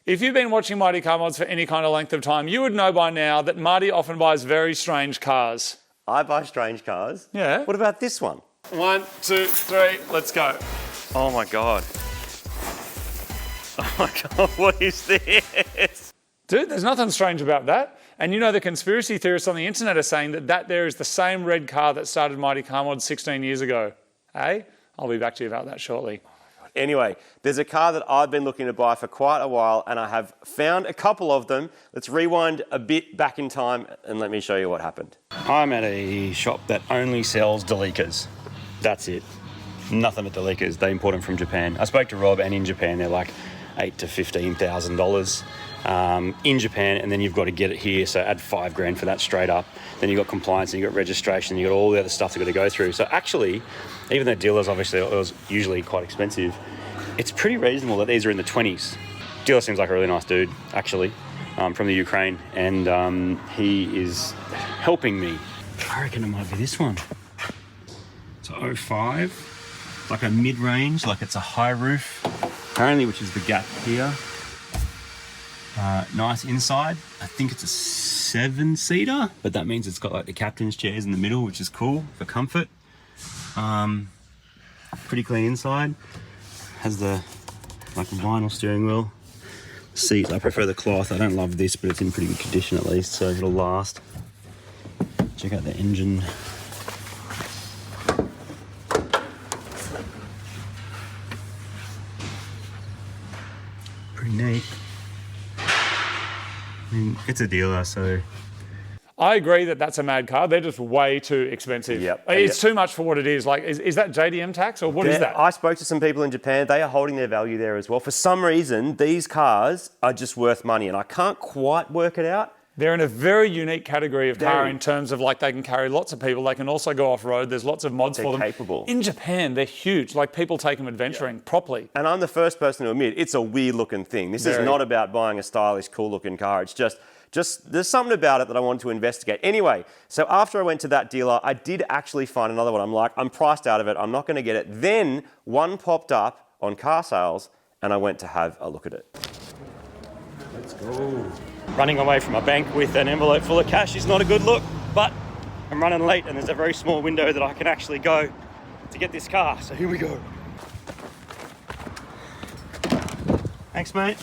If you've been watching Marty Car Mods for any kind of length of time, you would know by now that Marty often buys very strange cars. I buy strange cars? Yeah. What about this one? 1, 2, 3, let's go. Oh my God. Oh my God, what is this? Dude, there's nothing strange about that. And you know the conspiracy theorists on the internet are saying that there is the same red car that started Marty Car Mods 16 years ago. Hey? I'll be back to you about that shortly. Anyway, there's a car that I've been looking to buy for quite a while, and I have found a couple of them. Let's rewind a bit back in time and let me show you what happened. I'm at a shop that only sells Delicas. That's it. Nothing but Delicas. They import them from Japan. I spoke to Rob, and in Japan they're like $8,000 to $15,000 in Japan, and then you've got to get it here. So add $5,000 for that straight up. Then you've got compliance, and you've got registration, and you've got all the other stuff you've got to go through. So actually, even though dealers obviously it was usually quite expensive, it's pretty reasonable that these are in the 20s. Dealer seems like a really nice dude, actually, from the Ukraine, and he is helping me. I reckon it might be this one. It's a 05, like a mid-range, like it's a high roof, apparently, which is the gap here. Nice inside. I think it's a 7-seater, but that means it's got like the captain's chairs in the middle, which is cool for comfort. Pretty clean inside. Has the like vinyl steering wheel. Seats, I prefer the cloth. I don't love this, but it's in pretty good condition at least, so it'll last. Check out the engine. Pretty neat. I mean, it's a dealer, so... I agree that that's a mad car. They're just way too expensive. Yep. It's too much for what it is. Like, is that JDM tax or what is that? I spoke to some people in Japan. They are holding their value there as well. For some reason, these cars are just worth money, and I can't quite work it out. They're in a very unique category of car in terms of like they can carry lots of people. They can also go off-road. There's lots of mods for them. They're capable. In Japan, they're huge. Like people take them adventuring properly. And I'm the first person to admit it's a weird-looking thing. This is not about buying a stylish, cool-looking car. It's just there's something about it that I wanted to investigate. Anyway, so after I went to that dealer, I did actually find another one. I'm like, I'm priced out of it. I'm not going to get it. Then one popped up on car sales, and I went to have a look at it. Let's go. Running away from a bank with an envelope full of cash is not a good look, but I'm running late and there's a very small window that I can actually go to get this car. So here we go. Thanks, mate.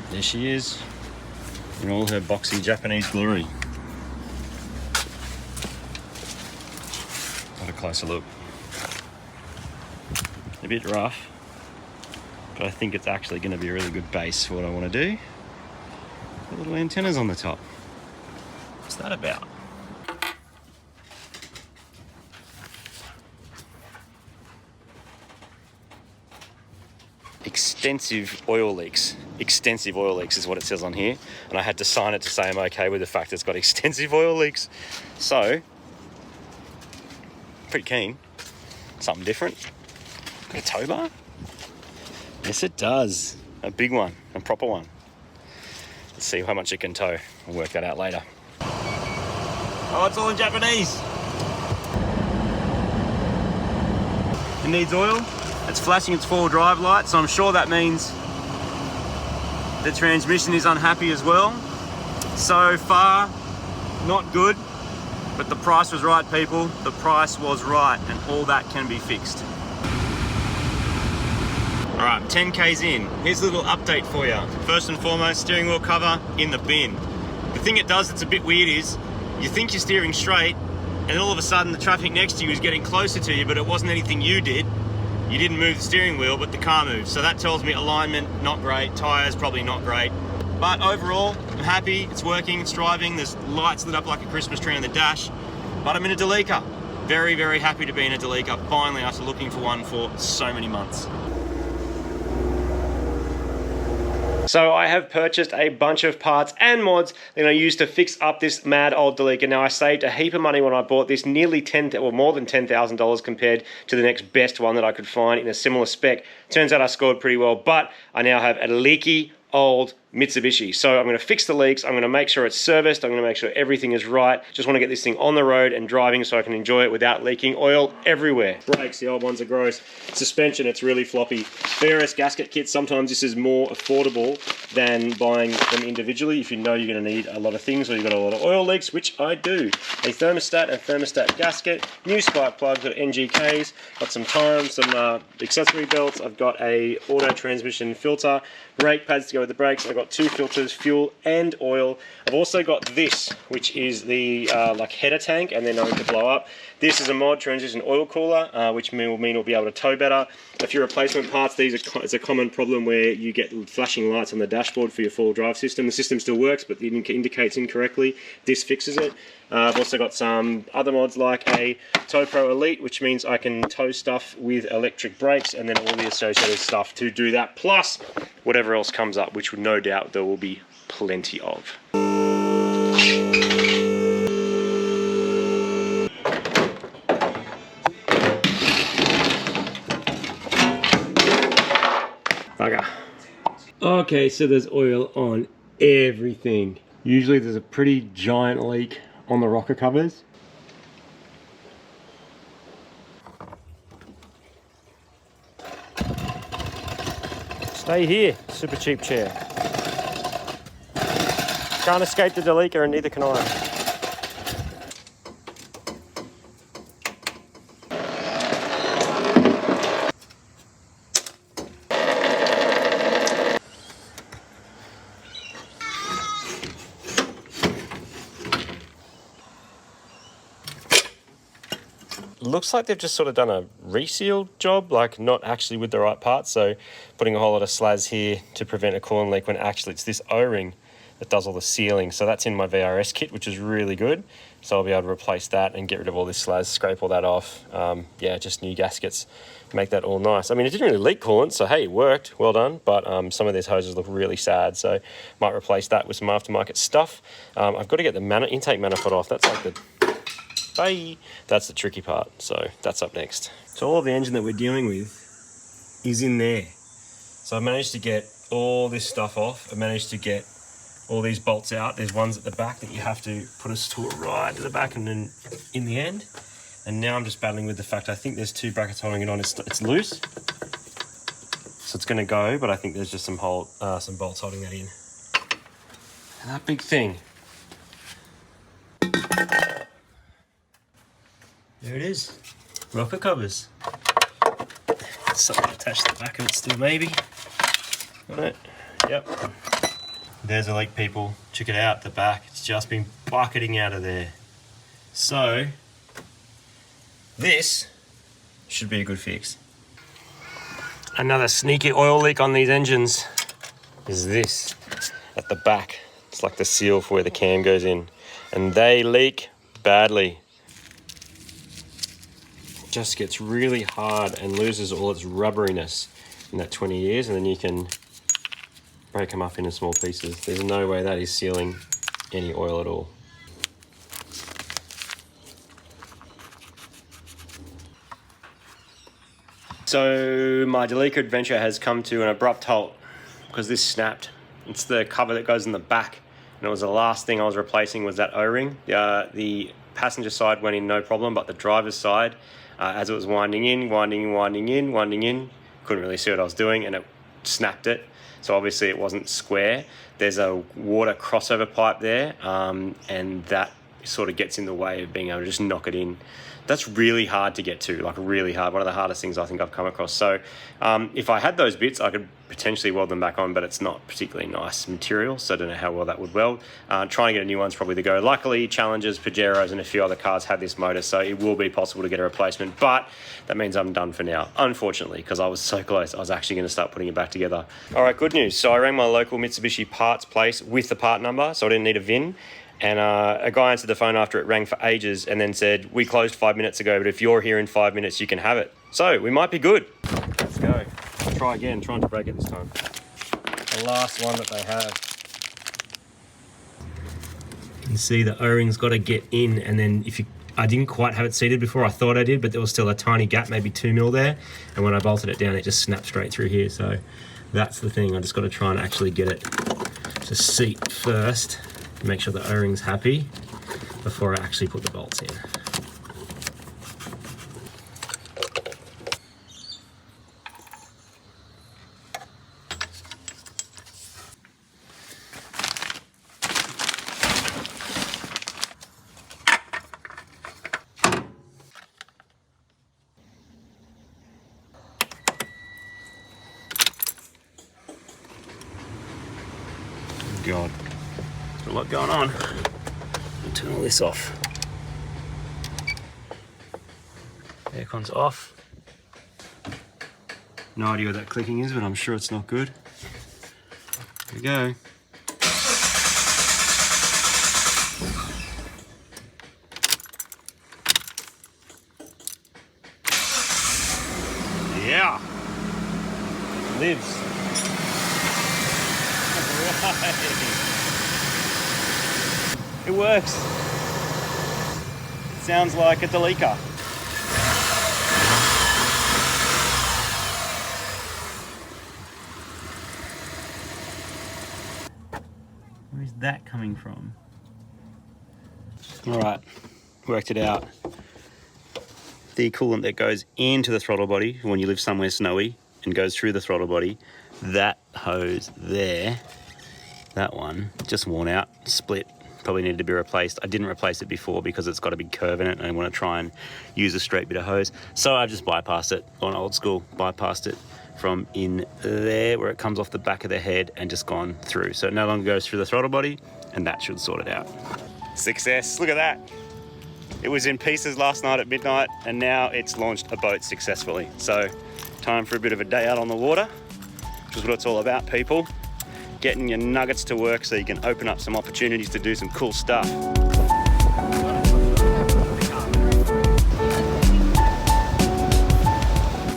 There she is in all her boxy Japanese glory. What a closer look. A bit rough, but I think it's actually going to be a really good base for what I want to do. The little antennas on the top. What's that about? Extensive oil leaks. Extensive oil leaks is what it says on here. And I had to sign it to say I'm okay with the fact it's got extensive oil leaks. So, pretty keen. Something different. Got a tow bar? Yes, it does. A big one, a proper one. Let's see how much it can tow. We'll work that out later. Oh, it's all in Japanese. It needs oil. It's flashing its four-wheel drive light, so I'm sure that means the transmission is unhappy as well. So far, not good, but the price was right, people. The price was right, and all that can be fixed. All right, 10Ks in. Here's a little update for you. First and foremost, steering wheel cover in the bin. The thing it does that's a bit weird is you think you're steering straight, and all of a sudden the traffic next to you is getting closer to you, but it wasn't anything you did. You didn't move the steering wheel, but the car moved. So that tells me alignment, not great. Tyres, probably not great. But overall, I'm happy. It's working, it's driving. There's lights lit up like a Christmas tree on the dash. But I'm in a Delica. Very, very happy to be in a Delica. Finally, after looking for one for so many months. So I have purchased a bunch of parts and mods that I use to fix up this mad old Delica. Now I saved a heap of money when I bought this, nearly more than $10,000 compared to the next best one that I could find in a similar spec. Turns out I scored pretty well, but I now have a leaky, old, Mitsubishi. So I'm going to fix the leaks, I'm going to make sure it's serviced, I'm going to make sure everything is right. Just want to get this thing on the road and driving so I can enjoy it without leaking oil everywhere. Brakes, the old ones are gross. Suspension, it's really floppy. VRS gasket kits, sometimes this is more affordable than buying them individually if you know you're going to need a lot of things or you've got a lot of oil leaks, which I do. A thermostat and thermostat gasket, new spark plugs, got NGKs, got some time, some accessory belts, I've got a auto transmission filter, brake pads to go with the brakes, I've got 2 filters, fuel and oil. I've also got this, which is the like header tank, and they're known to blow up. This is a mod transition oil cooler, which will mean we'll be able to tow better. A few replacement parts, it's a common problem where you get flashing lights on the dashboard for your four-wheel drive system. The system still works, but it indicates incorrectly. This fixes it. I've also got some other mods like a Tow Pro Elite, which means I can tow stuff with electric brakes, and then all the associated stuff to do that, plus whatever else comes up, which no doubt there will be plenty of. Bugger. Okay, so there's oil on everything. Usually there's a pretty giant leak on the rocker covers. Stay here, super cheap chair. Can't escape the Delica, and neither can I. Looks like they've just sort of done a reseal job, like not actually with the right parts. So putting a whole lot of slaz here to prevent a coolant leak when actually it's this O-ring that does all the sealing. So that's in my VRS kit, which is really good. So I'll be able to replace that and get rid of all this slaz, scrape all that off. Yeah, just new gaskets, make that all nice. I mean, it didn't really leak coolant, so hey, it worked, well done. But some of these hoses look really sad, so might replace that with some aftermarket stuff. I've got to get the intake manifold off. That's like the... Bye. That's the tricky part, so that's up next. So all of the engine that we're dealing with is in there. So I managed to get all this stuff off. I managed to get all these bolts out. There's ones at the back that you have to put a tool right to the back and then in the end. And now I'm just battling with the fact I think there's 2 brackets holding it on. It's loose, so it's going to go, but I think there's just some bolts holding that in. And that big thing. There it is, rocker covers. Something attached to the back of it still, maybe. Got it? Yep. There's a leak, people. Check it out, the back. It's just been bucketing out of there. So, this should be a good fix. Another sneaky oil leak on these engines is this at the back. It's like the seal for where the cam goes in. And they leak badly. Just gets really hard and loses all its rubberiness in that 20 years, and then you can break them up into small pieces. There's no way that is sealing any oil at all. So my Delica adventure has come to an abrupt halt because this snapped. It's the cover that goes in the back, and it was the last thing I was replacing was that O-ring. The passenger side went in no problem, but the driver's side, as it was winding in, couldn't really see what I was doing, and it snapped it. So obviously it wasn't square. There's a water crossover pipe there, and that sort of gets in the way of being able to just knock it in. That's really hard to get to, like really hard. One of the hardest things I think I've come across. So if I had those bits, I could potentially weld them back on, but it's not particularly nice material, so I don't know how well that would weld. Trying to get a new one's probably the go. Luckily, Challengers, Pajeros, and a few other cars have this motor, so it will be possible to get a replacement, but that means I'm done for now, unfortunately, because I was so close. I was actually going to start putting it back together. All right, good news. So I rang my local Mitsubishi parts place with the part number, so I didn't need a VIN. And a guy answered the phone after it rang for ages and then said, "We closed 5 minutes ago, but if you're here in 5 minutes, you can have it." So we might be good. Let's go. I'll try again, trying to break it this time. The last one that they have. You can see the O-ring's got to get in, and then I didn't quite have it seated before. I thought I did, but there was still a tiny gap, maybe 2 mil there. And when I bolted it down, it just snapped straight through here. So that's the thing. I just got to try and actually get it just seat first, make sure the O-ring's happy before I actually put the bolts in. God, there's a lot going on. I'll turn all this off. Aircon's off. No idea what that clicking is, but I'm sure it's not good. Here we go. Yeah! Lives. It works. It sounds like a Delica. Where is that coming from? All right, worked it out. The coolant that goes into the throttle body when you live somewhere snowy and goes through the throttle body, that hose there, that one, just worn out, split, probably needed to be replaced. I didn't replace it before because it's got a big curve in it and I want to try and use a straight bit of hose. So I just bypassed it, gone old school, bypassed it from in there where it comes off the back of the head and just gone through. So it no longer goes through the throttle body and that should sort it out. Success, look at that. It was in pieces last night at midnight and now it's launched a boat successfully. So time for a bit of a day out on the water, which is what it's all about, people. Getting your nuggets to work so you can open up some opportunities to do some cool stuff.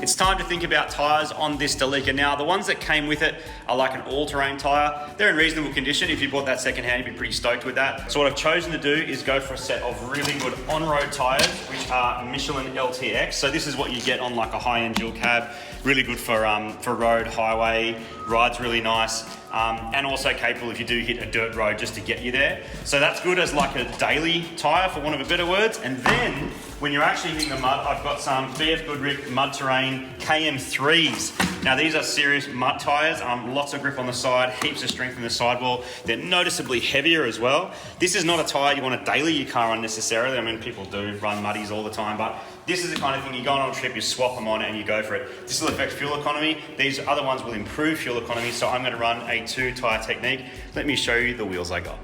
It's time to think about tyres on this Delica. Now, the ones that came with it are like an all-terrain tyre. They're in reasonable condition. If you bought that second-hand, you'd be pretty stoked with that. So what I've chosen to do is go for a set of really good on-road tyres, which are Michelin LTX. So this is what you get on like a high-end dual cab. Really good for road, highway, rides really nice. And also capable if you do hit a dirt road just to get you there. So that's good as like a daily tyre, for want of a better words. And then when you're actually hitting the mud, I've got some BF Goodrich Mud Terrain KM3s. Now these are serious mud tyres, lots of grip on the side, heaps of strength in the sidewall. They're noticeably heavier as well. This is not a tyre you want to daily your car on necessarily. I mean, people do run muddies all the time, but this is the kind of thing you go on a trip, you swap them on and you go for it. This will affect fuel economy. These other ones will improve fuel economy, so I'm going to run a 2-tyre technique. Let me show you the wheels I got.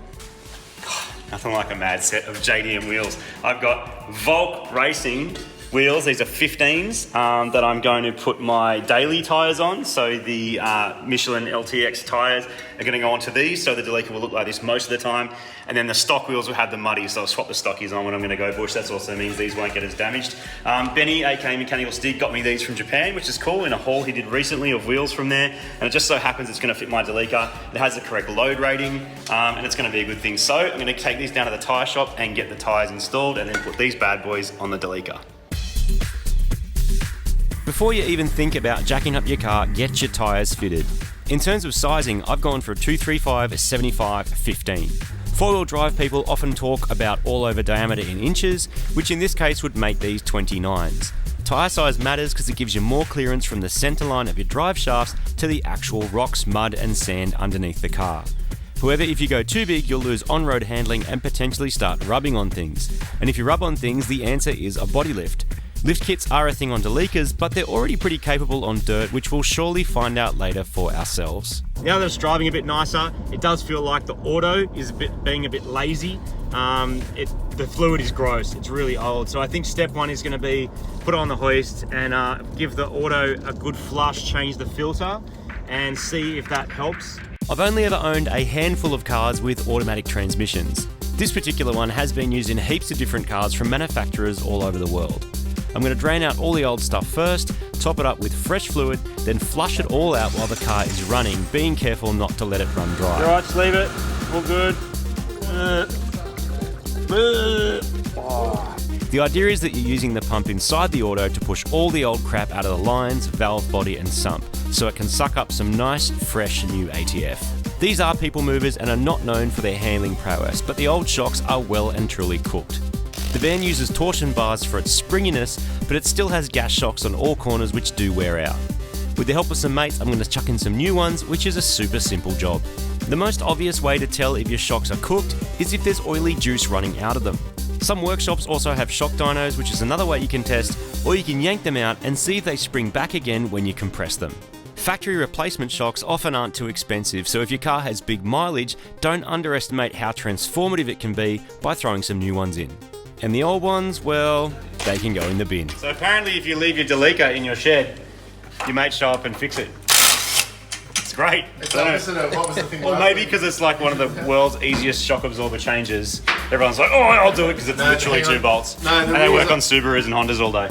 Nothing like a mad set of JDM wheels. I've got Volk Racing wheels. These are 15s that I'm going to put my daily tyres on. So the Michelin LTX tyres are going to go onto these, so the Delica will look like this most of the time. And then the stock wheels will have the muddies, so I'll swap the stockies on when I'm going to go bush. That also means these won't get as damaged. Benny, aka Mechanical Stick, got me these from Japan, which is cool, in a haul he did recently of wheels from there. And it just so happens it's going to fit my Delica. It has the correct load rating, and it's going to be a good thing. So I'm going to take these down to the tyre shop and get the tyres installed and then put these bad boys on the Delica. Before you even think about jacking up your car, get your tyres fitted. In terms of sizing, I've gone for a 235, 75, 15. Four-wheel drive people often talk about all over diameter in inches, which in this case would make these 29s. Tyre size matters because it gives you more clearance from the centre line of your drive shafts to the actual rocks, mud and sand underneath the car. However, if you go too big, you'll lose on-road handling and potentially start rubbing on things. And if you rub on things, the answer is a body lift. Lift kits are a thing on Delicas, but they're already pretty capable on dirt, which we'll surely find out later for ourselves. Now that it's driving a bit nicer, it does feel like the auto is being a bit lazy. The fluid is gross, it's really old. So I think step one is going to be put it on the hoist and give the auto a good flush, change the filter and see if that helps. I've only ever owned a handful of cars with automatic transmissions. This particular one has been used in heaps of different cars from manufacturers all over the world. I'm going to drain out all the old stuff first, top it up with fresh fluid, then flush it all out while the car is running, being careful not to let it run dry. All right, just leave it. All good. The idea is that you're using the pump inside the auto to push all the old crap out of the lines, valve body and sump, so it can suck up some nice, fresh new ATF. These are people movers and are not known for their handling prowess, but the old shocks are well and truly cooked. The van uses torsion bars for its springiness, but it still has gas shocks on all corners which do wear out. With the help of some mates, I'm going to chuck in some new ones, which is a super simple job. The most obvious way to tell if your shocks are cooked is if there's oily juice running out of them. Some workshops also have shock dynos, which is another way you can test, or you can yank them out and see if they spring back again when you compress them. Factory replacement shocks often aren't too expensive, so if your car has big mileage, don't underestimate how transformative it can be by throwing some new ones in. And the old ones, well, they can go in the bin. So apparently if you leave your Delica in your shed, your mates show up and fix it. It's great. It's opposite of what was the thing? Well, maybe because it's like one of the world's easiest shock absorber changes. Everyone's like, oh, I'll do it because it's literally hang on. 2 bolts. No, and they work on Subarus and Hondas all day.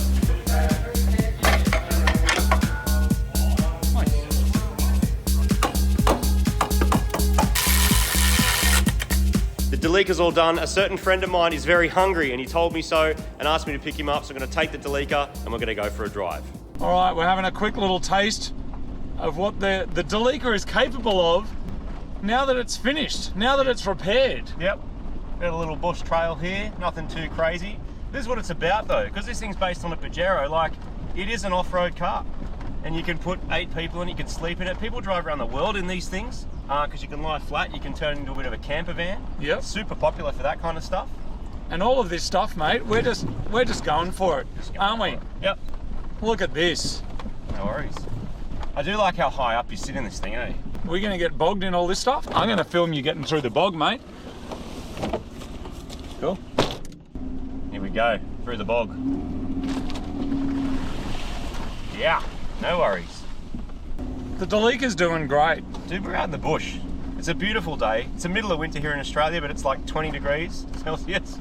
The Delica's all done. A certain friend of mine is very hungry and he told me so and asked me to pick him up. So I'm going to take the Delica and we're going to go for a drive. All right, we're having a quick little taste of what the Delica is capable of now that it's finished, now that it's repaired. Yep. Got a little bush trail here, nothing too crazy. This is what it's about though, because this thing's based on a Pajero. Like, it is an off-road car. And you can put 8 people in, you can sleep in it. People drive around the world in these things because you can lie flat, you can turn it into a bit of a camper van. Yep. It's super popular for that kind of stuff. And all of this stuff, mate, we're just going for it, aren't we? Yep. Look at this. No worries. I do like how high up you sit in this thing, eh? We're going to get bogged in all this stuff. I'm going to film you getting through the bog, mate. Cool. Here we go, through the bog. Yeah, no worries. The Delica's doing great. Dude, we're out in the bush. It's a beautiful day. It's the middle of winter here in Australia, but it's like 20 degrees Celsius.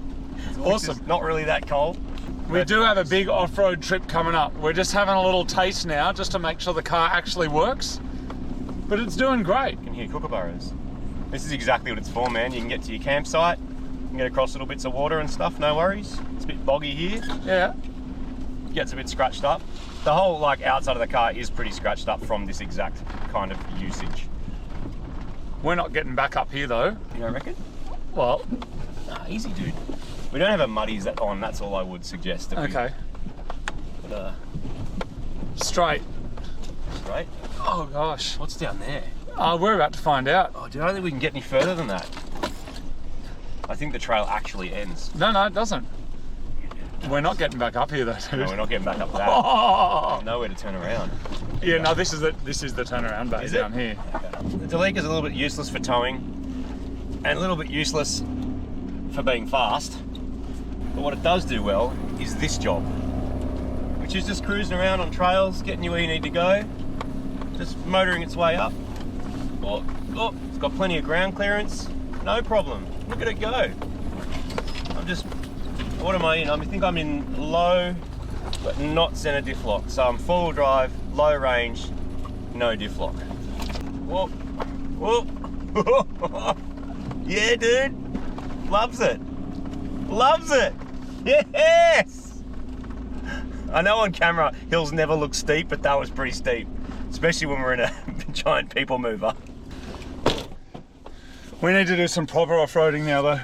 It's awesome. Not really that cold. We do have a big off-road trip coming up. We're just having a little taste now just to make sure the car actually works. But it's doing great. You can hear kookaburras. This is exactly what it's for, man. You can get to your campsite, you can get across little bits of water and stuff, no worries. It's a bit boggy here. Yeah. Gets a bit scratched up. The whole like outside of the car is pretty scratched up from this exact kind of usage. We're not getting back up here though. You don't reckon? Well, Nah, easy, dude. We don't have a muddies on, that's all I would suggest. That okay. But, Straight. right? Oh gosh. What's down there? We're about to find out. Oh, dude, I don't think we can get any further than that. I think the trail actually ends. No, it doesn't. We're not getting back up here though, dude. No, we're not getting back up that. Oh! Nowhere to turn around. Yeah, no, this is the turnaround bay Is it? down here. The Delica's a little bit useless for towing and a little bit useless for being fast. But what it does do well is this job, which is just cruising around on trails, getting you where you need to go, just motoring its way up. Oh, it's got plenty of ground clearance, no problem. Look at it go. What am I in? I think I'm in low, but not center diff lock. So I'm four-wheel drive, low range, no diff lock. Whoop, whoop. Yeah, dude. Loves it. Loves it. Yes. I know on camera hills never look steep, but that was pretty steep, especially when we're in a giant people mover. We need to do some proper off-roading now though.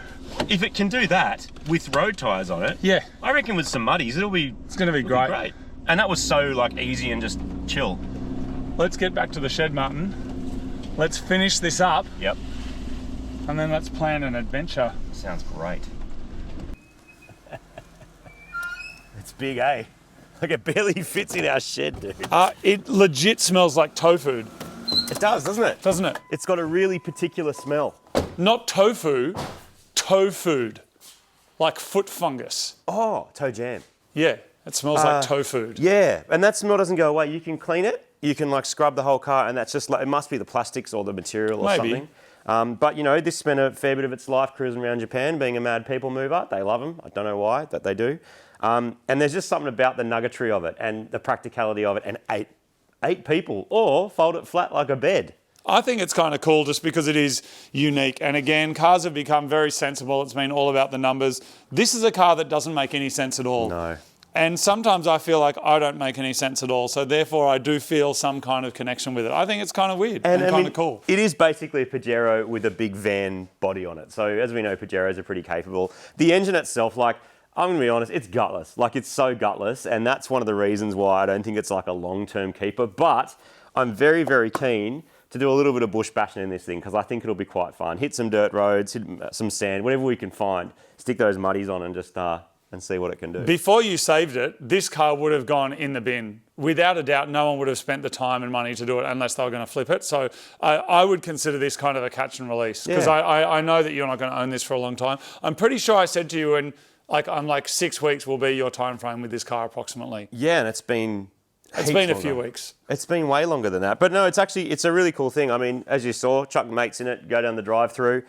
If it can do that with road tyres on it, Yeah. I reckon with some muddies It's going to be it'll great. And that was so like easy and just chill. Let's get back to the shed, Martin. Let's finish this up Yep, and then let's plan an adventure. sounds great. It's big, eh? Like it barely fits in our shed, dude. It legit smells like tofu, It does, doesn't it? doesn't it? It's got a really particular smell. Not tofu, toe food. Like foot fungus. Oh, toe jam. Yeah, it smells like toe food. Yeah, and that smell doesn't go away. You can clean it. You can like scrub the whole car, and that's just like, it must be the plastics or the material or Maybe. something. But you know, this spent a fair bit of its life cruising around Japan, being a mad people mover. They love them. I don't know why, but they do. And there's just something about the nuggetry of it and the practicality of it, and eight people, or fold it flat like a bed. I think it's kind of cool just because it is unique. And again, cars have become very sensible. It's been all about the numbers. This is a car that doesn't make any sense at all. No. And sometimes I feel like I don't make any sense at all. So therefore, I do feel some kind of connection with it. I think it's kind of weird and kind of cool. It is basically a Pajero with a big van body on it. So as we know, Pajeros are pretty capable. The engine itself, like, I'm going to be honest, it's gutless. Like, it's so gutless. And that's one of the reasons why I don't think it's like a long-term keeper. But I'm very, very keen to do a little bit of bush bashing in this thing because I think it'll be quite fun. Hit some dirt roads, hit some sand, whatever we can find. Stick those muddies on and just and see what it can do. Before you saved it, this car would have gone in the bin. Without a doubt, no one would have spent the time and money to do it unless they were going to flip it. So I would consider this kind of a catch and release because I know that you're not going to own this for a long time. I'm pretty sure I said to you, and like 6 weeks will be your time frame with this car approximately. Yeah, and it's been a few weeks. It's been way longer than that. But no, it's a really cool thing. I mean, as you saw, chuck mates in it, go down the drive-through.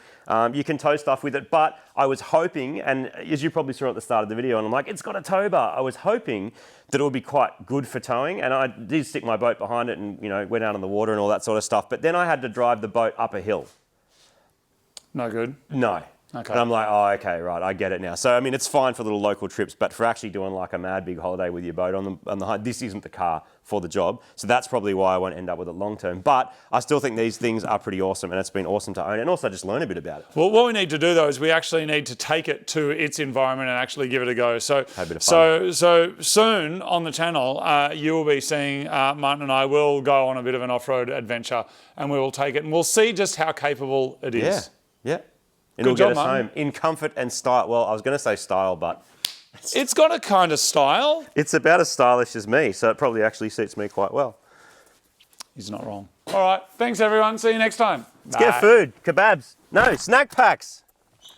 You can tow stuff with it. But I was hoping, and as you probably saw at the start of the video, and I'm like, it's got a tow bar. I was hoping that it would be quite good for towing. And I did stick my boat behind it and, went out on the water and all that sort of stuff. But then I had to drive the boat up a hill. No good? No. Okay. And I'm like, oh, okay, right, I get it now. So, I mean, it's fine for little local trips, but for actually doing like a mad big holiday with your boat on the this isn't the car for the job. So that's probably why I won't end up with it long term. But I still think these things are pretty awesome, and it's been awesome to own and also just learn a bit about it. Well, what we need to do though is we actually need to take it to its environment and actually give it a go. So, so soon on the channel, you will be seeing Martin and I will go on a bit of an off-road adventure, and we will take it and we'll see just how capable it is. Yeah. It'll get us home in comfort and style. Well, I was going to say style, but it's got a kind of style. It's about as stylish as me, so it probably actually suits me quite well. He's not wrong. All right. Thanks, everyone. See you next time. Let's get food. Kebabs. No, snack packs.